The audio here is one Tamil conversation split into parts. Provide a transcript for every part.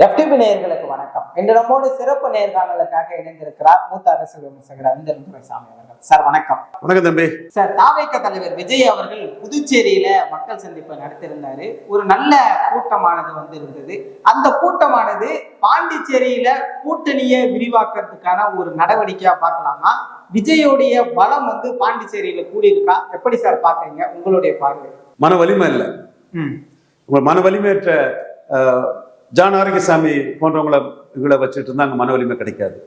FTP நேயர்களுக்கு வணக்கம். இன்று நம்மோடு சிறப்பு நேர்காணலுக்காக இணைந்திருக்கிறார் மூத்த அரசியல் விமர்சகர் ரவீந்திரன் துரைசாமி அவர்கள். சார் வணக்கம். வணக்கம் தம்பி. சார், தாவேக தலைவர் விஜய் அவர்கள் புதுச்சேரியில மக்கள் சந்திப்பை நடத்தியிருந்தாரு. ஒரு நல்ல கூட்டமானது இருந்தது. அந்த கூட்டமானது பாண்டிச்சேரியில கூட்டணியை விரிவாக்குறதுக்கான ஒரு நடவடிக்கையா பார்க்கலாமா? விஜயோடைய பலம் பாண்டிச்சேரியில கூடியிருக்கா? எப்படி சார் பாக்குறீங்க? உங்களுடைய பார்வை. மன வலிமை இல்லை. உங்க மன வலிமையற்ற ஜான் ஆரோக்கியசாமி போன்றவங்களை வச்சுட்டு இருந்தா அங்க மன வலிமை கிடைக்காது.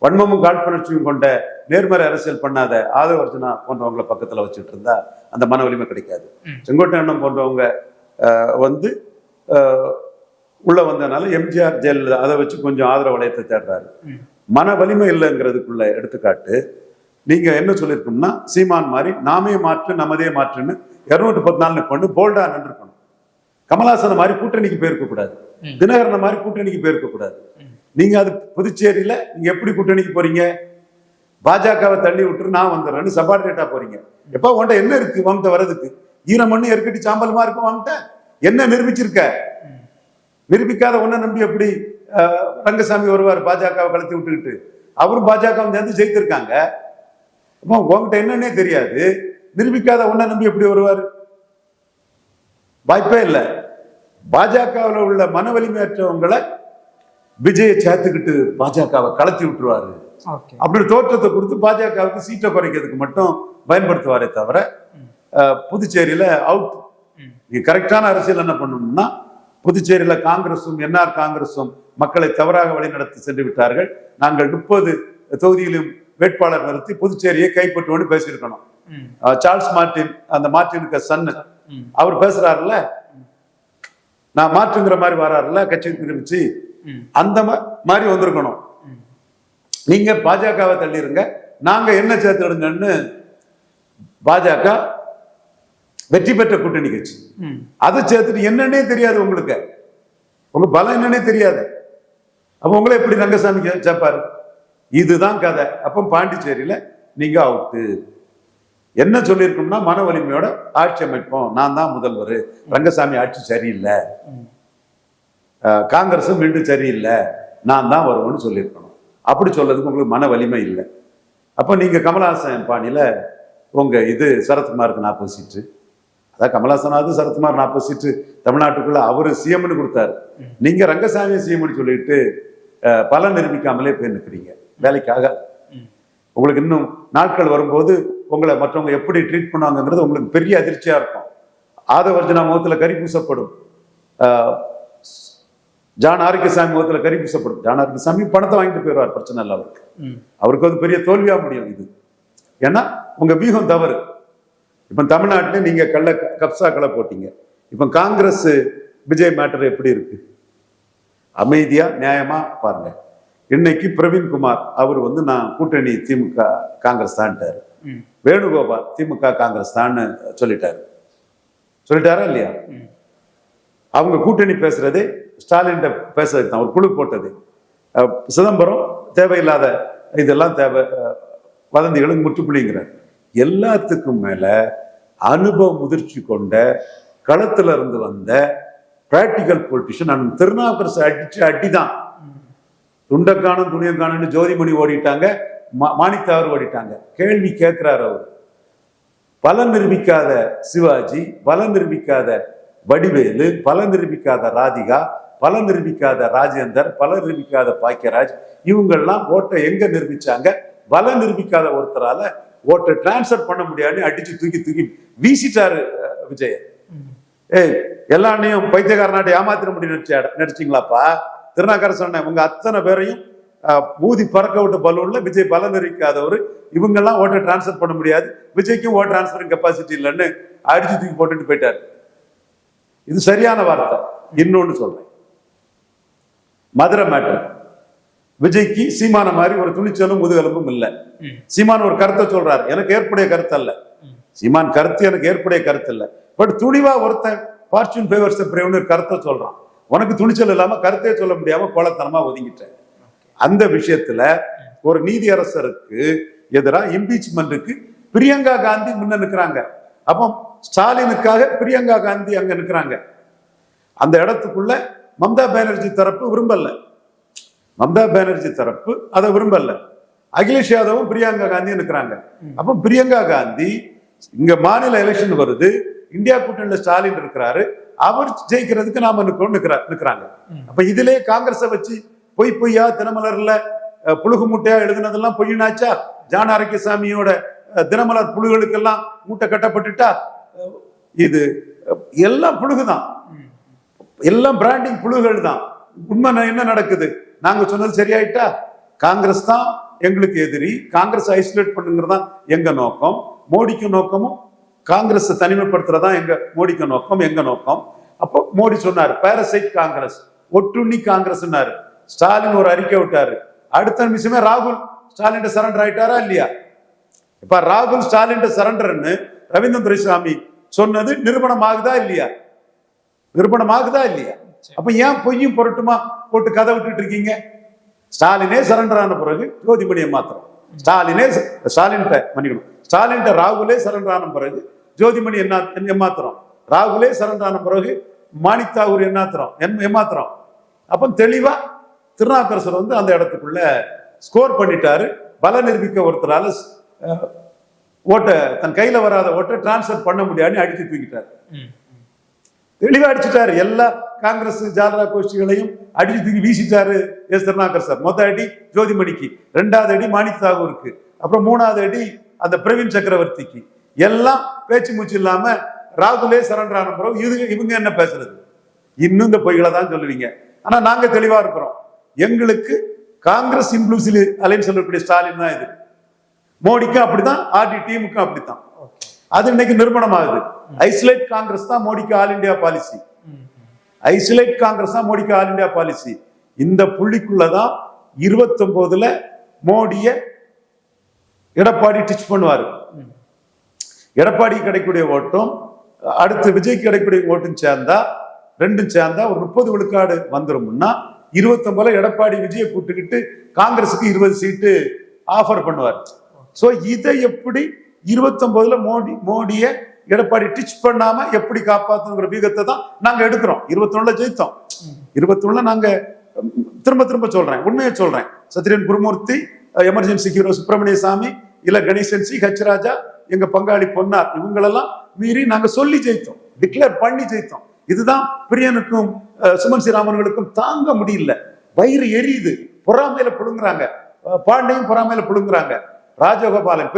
வன்மமும் காழ்ப்புணர்ச்சியும் கொண்ட நேர்மறை அரசியல் பண்ணாத ஆதவ அர்ஜுனா போன்றவங்களை பக்கத்துல வச்சுட்டு இருந்தா அந்த மன வலிமை கிடைக்காது. செங்கோட்டையன் போன்றவங்க உள்ள வந்ததுனால எம்ஜிஆர் ஜெயலலிதா அதை வச்சு கொஞ்சம் ஆதரவு வளையத்தை தேடுறாரு. மன வலிமை இல்லைங்கிறதுக்குள்ள எடுத்துக்காட்டு நீங்க என்ன சொல்லியிருக்கோம்னா, சீமான் மாதிரி நாமே மாற்று நமதே மாற்றுன்னு 214 பொண்ணு போல்டா நின்றுக்கணும். கமலாசன மாதிரி கூட்டணிக்கு போயிருக்க கூடாது. தினகரனை மாதிரி கூட்டணிக்கு போயிருக்க கூடாது. நீங்க அது புதுச்சேரியில நீங்க எப்படி கூட்டணிக்கு போறீங்க? பாஜகவை தள்ளி விட்டு நான் வந்துடுறேன்னு சபார்டினேட்டா போறீங்க. எப்ப உன்ட்ட என்ன இருக்கு வாங்கிட்ட வர்றதுக்கு? ஈரமண்ணு எருக்கட்டி சாம்பலுமா இருக்கும் வாங்கிட்ட? என்ன நிரூபிச்சிருக்க? நிரூபிக்காத ஒன்ன நம்பி எப்படி ரங்கசாமி வருவார் பாஜகவை கலத்தி விட்டுக்கிட்டு? அவரும் பாஜக சேர்ந்து ஜெயித்திருக்காங்க. உங்ககிட்ட என்னன்னே தெரியாது. நிரூபிக்காத ஒன்ன நம்பி எப்படி வருவார்? வாய்ப்பே இல்லை. பாஜகவில் உள்ள மன வலிமையற்றவங்களை விஜயை சேர்த்துக்கிட்டு பாஜகவை கலத்தி விட்டுருவாரு. அப்படி தோற்றத்தை கொடுத்து பாஜகவுக்கு சீட்டை குறைக்கிறதுக்கு மட்டும் பயன்படுத்துவாரே தவிர புதுச்சேரியில அவுட். நீங்க கரெக்டான அரசியல் என்ன பண்ணணும்னா, புதுச்சேரியில காங்கிரசும் என்ஆர் காங்கிரசும் மக்களை தவறாக வழிநடத்தி சென்று விட்டார்கள். நாங்கள் 30 தொகுதியிலும் வேட்பாளர் நிறுத்தி புதுச்சேரியை கைப்பற்றுவோன்னு பேசியிருக்கணும். சார்ல்ஸ் மார்டின், அந்த மார்டினுக்கு சன்னு, அவர் பேசுறாருல, நான் மாற்றுங்கிற மாதிரி வராருல, கட்சி நிரூபிச்சு அந்த மாதிரி வந்திருக்கணும். நீங்க பாஜகவை தள்ளிருங்க, நாங்க என்ன சேர்த்துடுங்கன்னு. பாஜக வெற்றி பெற்ற கூட்டணி கட்சி, அதை சேர்த்துட்டு என்னன்னே தெரியாது உங்களுக்கு. உங்க பலம் என்னன்னே தெரியாது. அப்ப உங்களை எப்படி ரங்கசாமி சேர்ப்பாரு? இதுதான் கதை. அப்ப பாண்டிச்சேரியில நீங்க அவுட்டு. என்ன சொல்லியிருக்கோம்னா, மன வலிமையோட ஆட்சி அமைப்போம், நான் தான் முதல்வர், ரங்கசாமி ஆட்சி சரியில்லை, காங்கிரஸும் மீண்டும் சரியில்லை, நான் தான் வருவேன்னு சொல்லியிருக்கணும். அப்படி சொல்றதுக்கு உங்களுக்கு மன வலிமை இல்லை. அப்போ நீங்க கமலஹாசன் பாணியில உங்க இது சரத்குமாருக்கு 40 சீட்டு, அதான் கமலஹாசனாவது சரத்குமார் 40 சீட்டு தமிழ்நாட்டுக்குள்ள அவரு சிஎம்னு கொடுத்தாரு. நீங்க ரங்கசாமியை சிஎம்னு சொல்லிட்டு பலன் நிரூபிக்காமலே போய் நிற்கிறீங்க. வேலைக்காக உங்களுக்கு இன்னும் நாட்கள் வரும்போது உங்களை மற்றவங்க எப்படி ட்ரீட் பண்ணுவாங்கிறது உங்களுக்கு பெரிய அதிர்ச்சியா இருக்கும். ஆதவ அர்ஜுனா முகத்துல கரி பூசப்படும், ஜான் ஆரோக்கியசாமி முகத்துல கரி பூசப்படும். ஜான் ஆரோக்கியசாமி பணத்தை வாங்கிட்டு போயிடுவார், பிரச்சனை இல்லை அவருக்கு. அவருக்கு பெரிய தோல்வியா முடியும் இது. ஏன்னா உங்க வியூகம் தவறு. இப்ப தமிழ்நாட்டில நீங்க கப்சாக்களை போட்டீங்க. இப்ப காங்கிரஸ் விஜய் மேட்டர் எப்படி இருக்கு? அமைதியா நியாயமா பாருங்க. இன்னைக்கு பிரவீன்குமார் அவர் நான் கூட்டணி திமுக காங்கிரஸ் தான்ட்டாரு. வேணுகோபால் திமுக காங்கிரஸ் தான் சொல்லிட்டாரா இல்லையா? அவங்க கூட்டணி பேசுறதே ஸ்டாலின் பேசுறது தான், ஒரு குழு போட்டது. சிதம்பரம் தேவையில்லாத இதெல்லாம் வதந்திகளும் முற்றுப்புள்ளிங்கிறார். எல்லாத்துக்கும் மேல அனுபவ முதிர்ச்சி கொண்ட களத்துல இருந்து வந்த பிராக்டிக்கல் பொலிட்டிஷியன் திருநாவுக்கரசு அடிதான். துண்டக்கானும் துணியக்கானு ஜோதிமணி ஓடிட்டாங்க, மாணிக்தாவர் ஓடிட்டாங்க. கேள்வி கேட்கிறார் அவர். பல நிரூபிக்காத சிவாஜி, பல நிரூபிக்காத வடிவேலு, பல நிரூபிக்காத ராதிகா, பல நிரூபிக்காத ராஜேந்தர், பல நிரூபிக்காத பாக்கியராஜ், இவங்கெல்லாம் ஓட்டை எங்க நிரூபிச்சாங்க? பல நிரூபிக்காத ஒருத்தரால ஓட்டை டிரான்ஸ்பர் பண்ண முடியாதுன்னு அடிச்சு தூக்கி வீசிட்டாரு விஜய். எல்லாரையும் பைத்தியக்காரனாட்ட ஏமாத்திர முடியும் நடிச்சிங்களாப்பா? திருநாக்கரசன் உங்க அத்தனை பேரையும் ஊதி பறக்க விட்ட பலூன்ல விஜய் பல நிரூபிக்காதவர். இவங்கெல்லாம் ஓட்டை டிரான்ஸ்பர் பண்ண முடியாது, விஜய்க்கும் ஓட்டர் டிரான்ஸ்பரிங் கெப்பாசிட்டி இல்லைன்னு அடிச்சு தூக்கி போட்டுட்டு போயிட்டாரு. இது சரியான வார்த்தை. இன்னொன்னு சொல்றேன், மதுரை மேட்டர். விஜய்க்கு சீமான மாதிரி ஒரு துணிச்சலும் முதுகெலும்பும் இல்லை. சீமான் ஒரு கருத்தை சொல்றாரு, எனக்கு ஏற்புடைய கருத்து அல்ல. சீமான் கருத்து எனக்கு ஏற்புடைய கருத்து இல்லை. பட் துணிவா ஒருத்தன் ஃபார்ச்சூன் ஃபேவர்ஸ் தி பிரேவ்னு கருத்தை சொல்றான். உனக்கு துணிச்சல் இல்லாம கருத்தே சொல்ல முடியாம கோலத்தனமா ஒதுங்கிட்டேன். அந்த விஷயத்துல ஒரு நீதியரசருக்கு எதிராக இம்பீச்மெண்ட்டுக்கு பிரியங்கா காந்தி முன்ன நிற்கிறாங்க. அப்போ ஸ்டாலினுக்காக பிரியங்கா காந்தி அங்க நிற்கிறாங்க. அந்த இடத்துக்குள்ள மம்தா பானர்ஜி தரப்பு விரும்பல. மம்தா பானர்ஜி தரப்பு அதை விரும்பல. அகிலேஷ் யாதவும் பிரியங்கா காந்தியும் இருக்கிறாங்க. அப்ப பிரியங்கா காந்தி இங்க மாநில எலெக்ஷன் வருது, இந்தியா கூட்டணியில ஸ்டாலின் இருக்கிறாரு, அவர் ஜெயிக்கிறதுக்கு நாம நிக்கிறாங்க. அப்ப இதுலயே காங்கிரஸை வச்சு பொய்யா தினமலர்ல புழுகு மூட்டையா எழுதுனதெல்லாம் பொய்யினாச்சா? ஜான் ஆரோக்கியசாமியோட தினமலர் புழுகளுக்கெல்லாம் மூட்டை கட்டப்பட்டுட்டா? இது எல்லாம் புழுகுதான், எல்லாம் பிராண்டிங் புழுகள் தான். உண்மை என்ன நடக்குது? நாங்க சொன்னது சரியாயிட்டா? காங்கிரஸ் தான் எங்களுக்கு எதிரி, காங்கிரஸ் ஐசோலேட் பண்ணுங்கிறதா எங்க நோக்கம். மோடிக்கு நோக்கமும் காங்கிரஸ் தனிமைப்படுத்துறதா மோடிக்கு நோக்கம், எங்க நோக்கம். அப்போ மோடி சொன்னார் பாரசைட் காங்கிரஸ், ஒட்டுண்ணி காங்கிரஸ். ஸ்டாலின் ஒரு அறிக்கை விட்டாரு. அடுத்த நிமிஷமே ராகுல் ஸ்டாலின் சரண்டர் ஆயிட்டாரா இல்லையா? இப்ப ராகுல் ஸ்டாலின் சரண்டர்னு ரவீந்திர துரைசாமி சொன்னது நிரூபணம் ஆகுதா இல்லையா? நிரூபணம் ஆகுதா இல்லையா? அப்ப ஏன் பொய்யும் பொருட்டுமா போட்டு கதை விட்டுட்டு இருக்கீங்க? ஸ்டாலினே சரண்டர் ஆன பிறகு ஜோதிமணியை மாத்திரம், ஸ்டாலின் ராகுலே சரண்டர் ஆன பிறகு ஜோதிமணி என்ன மாத்திரம், ராகுலே சரண்டர் ஆன பிறகு மாணிக் தாகூர் ஏமாத்திரம். அப்ப தெளிவா திருநாவுக்கரசர் அந்த இடத்துக்குள்ள ஸ்கோர் பண்ணிட்டாரு. பல நிரூபிக்க ஒருத்தரால ஓட்டை தன் கையில வராத ஓட்டை டிரான்ஸ்பர் பண்ண முடியாதுன்னு அடிச்சு தூக்கிட்டாரு. தெளிவா அடிச்சுட்டாரு. எல்லா காங்கிரஸ் ஜாலரா கோஷ்டிகளையும் அடிச்சு தூக்கி வீசிட்டாரு எஸ் திருநாவுக்கரசர். மொத்த அடி ஜோதிமணிக்கு, 2வது அடி மாணிக் தாகூருக்கு, அப்புறம் 3வது அடி அந்த பிரவீன் சக்கரவர்த்திக்கு. எல்லாம் பேச்சு மூச்சு இல்லாம ராகுலே சரண்டர் ஆன பிறகு இவங்க என்ன பேசுறது? இன்னும் இந்த பொய்களை தான் சொல்லுவீங்க. ஆனா நாங்க தெளிவா இருக்கிறோம். எங்களுக்கு காங்கிரஸ் இன்க்ளூசிவ் அலைன்ஸ் சொல்லக்கூடிய ஸ்டாலின் தான் இது. மோடிக்கும் அப்படித்தான், ஆர்டி டீமுக்கும் அப்படித்தான். அது இன்னைக்கு நிரூபணம் ஆகுது. ஐசோலேட் காங்கிரஸ் தான் மோடிக்கு all India policy. Isolate Congress தான் மோடிக்கு ஆல் இந்தியா பாலிசி. இந்த புள்ளிக்குள்ளதான் 29ல மோடிய எடப்பாடி டிச் பண்ணுவாரு. எடப்பாடி கிடைக்கக்கூடிய ஓட்டும் அடுத்து விஜய்க்கு கிடைக்கக்கூடிய ஓட்டும் சேர்ந்தா, ரெண்டும் சேர்ந்தா ஒரு 30 விழுக்காடு வந்துரும்னா 29ல எடப்பாடி விஜயை கூட்டுக்கிட்டு காங்கிரஸுக்கு 20 சீட்டு ஆஃபர் பண்ணுவார். சோ இதை எப்படி 29ல மோடிய எடப்பாடி டிச் பண்ணாம எப்படி காப்பாத்துங்கிற வீகத்தை தான் நாங்க எடுக்கிறோம். 21ல ஜெயித்தோம். 21ல நாங்க திரும்ப சொல்றேன், உண்மையை சொல்றேன். சத்ரியன் குருமூர்த்தி, எமர்ஜென்சி ஹீரோ சுப்பிரமணிய சாமி, இல்ல கணேசன் சி, ஹச் ராஜா, எங்க பங்காளி பொன்னார், இவங்களெல்லாம் மீறி நாங்க சொல்லி ஜெயித்தோம், டிக்ளேர் பண்ணி ஜெயித்தோம். இதுதான் பிரியனுக்கும் சுமன் ஸ்ரீராமன்களுக்கும் தாங்க முடியல. வயிறு எரியுது, பொறாமையில புழுங்குறாங்க, பாண்டையும் பொறாமையில புழுங்குறாங்க. ராஜகோபாலன்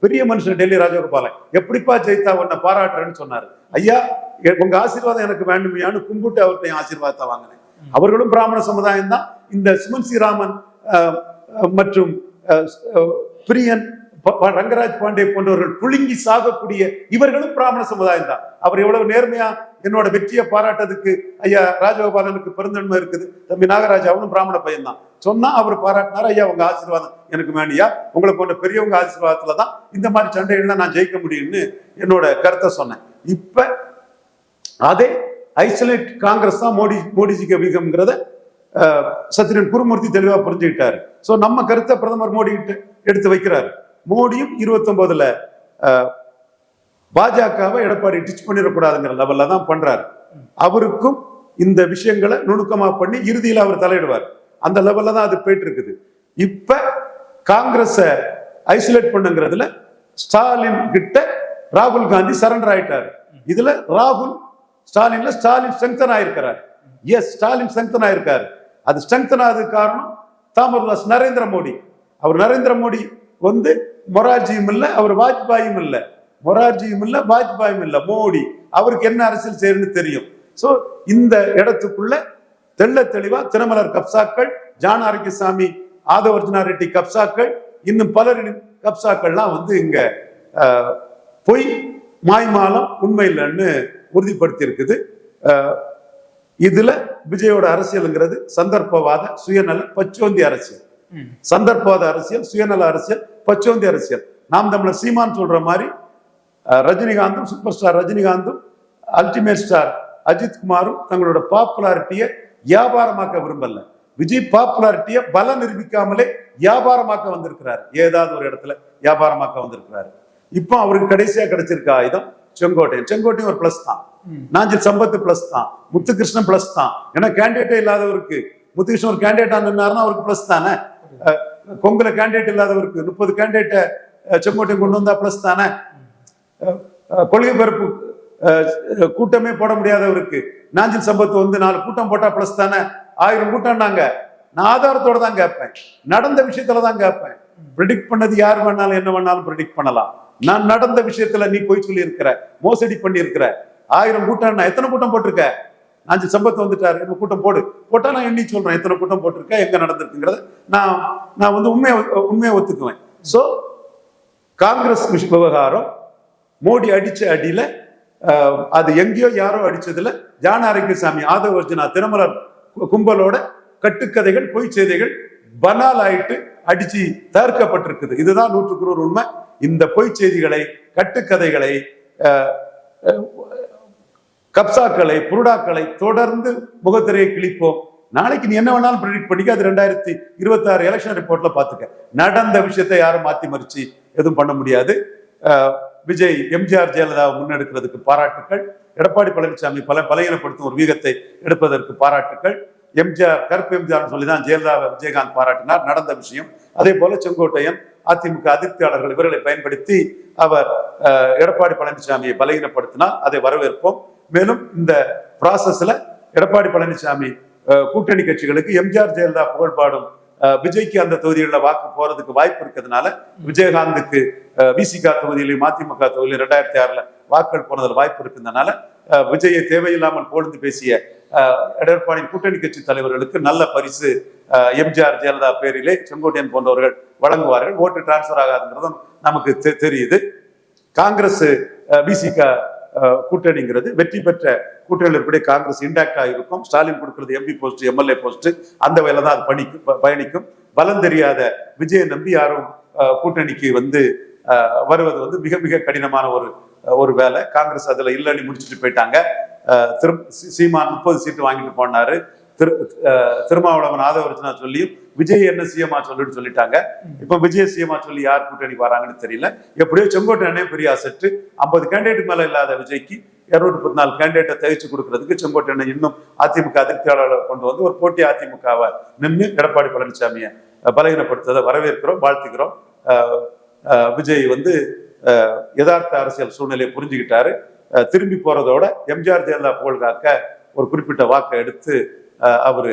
பெரிய மனுஷன் டெல்லி ராஜகோபாலன் எப்படிப்பா ஜெயித்தா உன்னை பாராட்டுறேன்னு சொன்னாரு. ஐயா உங்க ஆசீர்வாதம் எனக்கு வேண்டுமையான்னு கும்பிட்டு அவர்கிட்ட ஆசீர்வாதத்தை வாங்கினேன். அவர்களும் பிராமண சமுதாயம் தான். இந்த சுமன் ஸ்ரீராமன் மற்றும் பிரியன், ரங்கராஜ் பாண்டே போன்றவர்கள் புழுங்கி சாகக்கூடிய இவர்களும் பிராமண சமுதாயம் தான். அவர் எவ்வளவு நேர்மையா என்னோட வெற்றியை பாராட்டதுக்கு ஐயா ராஜகோபாலனுக்கு பெருந்தன்மை இருக்குது. தம்பி நாகராஜ் அவனும் பிராமண பையன் தான். சொன்னா அவர் பாராட்டினார். ஐயா உங்க ஆசீர்வாதம் எனக்கு வேண்டியா, உங்களை போன்ற பெரியவங்க ஆசீர்வாதத்துலதான் இந்த மாதிரி சண்டைகள்லாம் நான் ஜெயிக்க முடியும்னு என்னோட கருத்தை சொன்னேன். இப்ப அதே ஐசோலேட் காங்கிரஸ் தான் மோடிஜிக்கு வீகம்ங்கிறத சத்ரியன் குருமூர்த்தி தெளிவா புரிஞ்சுக்கிட்டாரு. சோ நம்ம கருத்தை பிரதமர் மோடி எடுத்து வைக்கிறாரு. மோடியும் 29ல பாஜகவை எடப்பாடி டிச் பண்ணிடக்கூடாதுங்கிற லெவல்ல தான் பண்றாரு. அவருக்கும் இந்த விஷயங்களை நுணுக்கமா பண்ணி இறுதியில் அவர் தலையிடுவார். அந்த லெவல்ல தான் அது போயிட்டு இருக்குது. இப்ப காங்கிரஸ ஐசோலேட் பண்ணுங்கிறதுல ஸ்டாலின் கிட்ட ராகுல் காந்தி சரண்டர் ஆயிட்டாரு. இதுல ஸ்டாலின் ஸ்ட்ரெங்தன் ஆயிருக்கிறார். எஸ், ஸ்டாலின் ஸ்ட்ரெங்தன் ஆயிருக்காரு. அது ஸ்ட்ரெங்தன் ஆனதுக்கு காரணம் தாமர்தாஸ் நரேந்திர மோடி. அவர் நரேந்திர மோடி மொரார்ஜியும் இல்ல, அவர் வாஜ்பாயும் இல்ல, மொரார்ஜியும் இல்ல, வாஜ்பாயும் இல்ல, மோடி. அவருக்கு என்ன அரசியல் செய்யணும்னு தெரியும். சோ இந்த இடத்துக்குள்ள தெளிவா தினமலர் கப்சாக்கள், ஜான் ஆரோக்கியசாமி, ஆதவர்ஜுனா ரெட்டி கப்சாக்கள், இன்னும் பலரின் கப்சாக்கள்லாம் இங்க பொய் மாய்மாலம் உண்மை இல்லைன்னு உறுதிப்படுத்தி இருக்குது. இதுல விஜயோட அரசியல்ங்கிறது சந்தர்ப்பவாத சுயநல பச்சோந்தி அரசியல். சந்தர்ப்பவாத அரசியல், சுயநல அரசியல், பச்சோந்தி அரசியல். நாம் தமிழர் சீமான் சொல்ற மாதிரி ரஜினிகாந்தும், சூப்பர் ஸ்டார் ரஜினிகாந்தும், அல்டிமேட் ஸ்டார் அஜித் குமாரும் தங்களோட பாப்புலாரிட்டியை வியாபாரமாக்க விரும்பல. விஜய் பாப்புலாரிட்டியை பல நிரூபிக்காமலே வியாபாரமாக்க வந்திருக்கிறார். ஏதாவது ஒரு இடத்துல வியாபாரமாக்க வந்திருக்கிறாரு. இப்போ அவருக்கு கடைசியா கிடைச்சிருக்க ஆயுதம் செங்கோட்டையன் ஒரு பிளஸ் தான். நாஞ்சில் சம்பத் பிளஸ் தான், முத்துகிருஷ்ணன் பிளஸ் தான். ஏன்னா கேண்டிடேட்டே இல்லாதவருக்கு முத்துகிருஷ்ணன் ஒரு கேண்டிடேட்டா நின்னாருன்னா அவருக்கு பிளஸ் தானே. கொங்குல கேண்டிடேட் இல்லாதவருக்கு 30 கேண்டிடேட்டை செங்கோட்டையன் கொண்டு வந்தா பிளஸ் தானே. கொள்கை பரப்பு கூட்டமே போட முடியாதவருக்கு நாஞ்சில் சம்பத் வந்து 4 கூட்டம் போட்டா பிளஸ் தானே. 1000 கூட்டம்னாங்க. நான் ஆதாரத்தோட தான் கேட்பேன், நடந்த விஷயத்துல தான் கேட்பேன். ப்ரெடிக்ட் பண்ணது யார் வேணாலும் என்ன வேணாலும் ப்ரெடிக்ட் பண்ணலாம். நான் நடந்த விஷயத்துல நீ போய் சொல்லி இருக்கிற, மோசடி பண்ணி இருக்கிற. 1000 கூட்டம், நான் எத்தனை கூட்டம் போட்டிருக்க? நாஞ்சில் சம்பத் வந்துட்டாரு, என்ன கூட்டம் போட்டா நான் எண்ணி சொல்றேன் எத்தனை கூட்டம் போட்டிருக்கேன், எங்க நடந்திருக்குங்கிறத நான் வந்து உண்மையை ஒத்துக்குவேன். சோ காங்கிரஸ் விவகாரம் மோடி அடிச்ச அடியில அது எங்கேயோ யாரோ அடிச்சதுல ஜான ஆரோக்கியசாமி, ஆதவ அர்ஜுனா, தினமலர் கும்பலோட கட்டுக்கதைகள், பொய் செய்திகள் பனால் ஆயிட்டு அடிச்சு தவிர்க்கப்பட்டிருக்குது. இதுதான் 100% உண்மை. இந்த பொய் செய்திகளை, கட்டுக்கதைகளை, கப்சாக்களை, புருடாக்களை தொடர்ந்து முகத்திரையை கிழிப்போம். நாளைக்கு நீ என்ன வேணாலும் ப்ரெடிக்ட் பண்ணிக்க, அது 2026 எலெக்ஷன் ரிப்போர்ட்ல பாத்துக்க. நடந்த விஷயத்தை யாரும் மாத்தி மறிச்சு எதுவும் பண்ண முடியாது. விஜய் எம்ஜிஆர் ஜெயலலிதாவை முன்னெடுக்கிறதுக்கு பாராட்டுக்கள். எடப்பாடி பழனிசாமி பலகீனப்படுத்தும் ஒரு வீகத்தை எடுப்பதற்கு பாராட்டுக்கள். எம்ஜிஆர் கருப்பு எம்ஜிஆர் சொல்லிதான் ஜெயலலிதாவை விஜயகாந்த் பாராட்டினார், நடந்த விஷயம். அதே போல செங்கோட்டையன், அதிமுக அதிருப்தியாளர்கள் இவர்களை பயன்படுத்தி அவர் எடப்பாடி பழனிசாமியை பலகீனப்படுத்தினார். அதை வரவேற்போம். மேலும் இந்த ப்ராசஸ்ல எடப்பாடி பழனிசாமி கூட்டணி கட்சிகளுக்கு எம்ஜிஆர் ஜெயலலிதா புகழ்பாடும் விஜய்க்கு அந்த தொகுதிகளில் வாக்கு போறதுக்கு வாய்ப்பு இருக்கிறதுனால, விஜயகாந்துக்கு விசிகா தொகுதியிலையும் மதிமுக தொகுதியிலும் 2006 வாக்குகள் போனதில் வாய்ப்பு இருக்கிறதுனால, விஜயை தேவையில்லாமல் புகழ்ந்து பேசிய எடப்பாடியின் கூட்டணி கட்சி தலைவர்களுக்கு நல்ல பரிசு எம்ஜிஆர் ஜெயலலிதா பேரிலே செங்கோட்டையன் போன்றவர்கள் வழங்குவார்கள். ஓட்டு டிரான்ஸ்பர் ஆகாதுங்கிறதும் நமக்கு தெரியுது. காங்கிரஸ் விசிகா கூட்டணிங்கிறது வெற்றி பெற்ற கூட்டணியில் இருக்கக்கூடிய காங்கிரஸ் இன்டாக்டா இருக்கும். ஸ்டாலின் கொடுக்கிறது எம்பி போஸ்ட், எம்எல்ஏ போஸ்ட், அந்த வேலை தான் அது பயணிக்கும். பலம் தெரியாத விஜயை நம்பி யாரும் கூட்டணிக்கு வந்து வருவது வந்து மிக மிக கடினமான ஒரு வேலை. காங்கிரஸ் அதுல இல்லைன்னு முடிச்சுட்டு போயிட்டாங்க. சீமான் 30 சீட்டு வாங்கிட்டு போனாரு. திருமாவளவன், ஆதவர்ஜனா சொல்லியும் விஜய் என்ன சிஎம்மா சொல்லிட்டாங்க. இப்ப விஜய் சிஎம்மா சொல்லி யார் கூட்டணிக்கு வராங்கன்னு தெரியல. எப்படியோ செங்கோட்டையனே பெரிய அசட்டு. 50 கேண்டிடேட் மேல இல்லாத விஜய்க்கு 214 கேண்டிடேட்டை தவிச்சு கொடுக்கறதுக்கு செங்கோட்டையனை இன்னும் அதிமுக அதிருப்தியாளர்களை கொண்டு வந்து ஒரு போட்டி அதிமுகவை நின்று எடப்பாடி பழனிசாமியை பலகீனப்படுத்துவதை வரவேற்கிறோம், வாழ்த்துக்கிறோம். விஜய் வந்து யதார்த்த அரசியல் சூழ்நிலையை புரிஞ்சுக்கிட்டாரு. திரும்பி போறதோட எம்ஜிஆர் ஜெயலலிதா புகழ் காக்க ஒரு குறிப்பிட்ட வாக்கை எடுத்து அவரு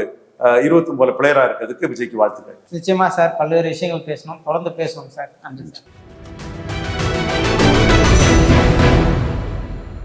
29 பிளேயரா இருக்கிறதுக்கு விஜய்க்கு வாழ்த்துக்கள். நிச்சயமா சார், பல்வேறு விஷயங்கள் பேசணும், தொடர்ந்து பேசுவோம் சார். நன்றி சார்.